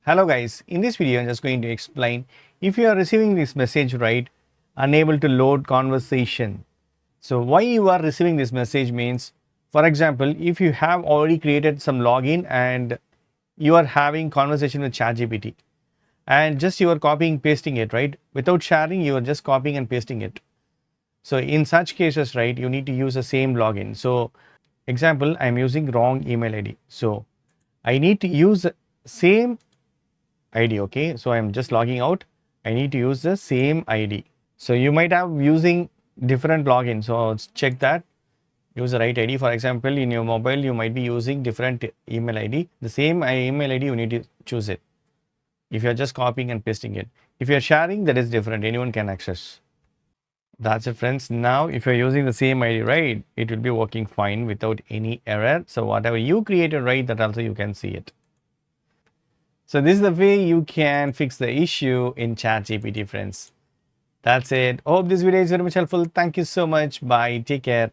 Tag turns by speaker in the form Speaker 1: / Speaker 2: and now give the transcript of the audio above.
Speaker 1: Hello guys, in this video I'm just going to explain if you are receiving this message right, unable to load conversation. So why you are receiving this message means, for example, if you have already created some login and you are having conversation with ChatGPT and just you are copying pasting it, right, without sharing, you are just copying and pasting it. So in such cases, right, you need to use the same login. So example, I'm using wrong email ID, so I need to use the same ID. Okay, so I'm just logging out. I need to use the same ID. So you might have using different login, so let's check that. Use the right ID. For example, in your mobile you might be using different email ID. The same email ID, you need to choose it. If you're just copying and pasting it, if you're sharing, that is different, anyone can access. That's it friends. Now if you're using the same ID, right, it will be working fine without any error. So whatever you created, right, that also you can see it. So this is the way you can fix the issue in ChatGPT, friends. That's it. Hope this video is very much helpful. Thank you so much. Bye. Take care.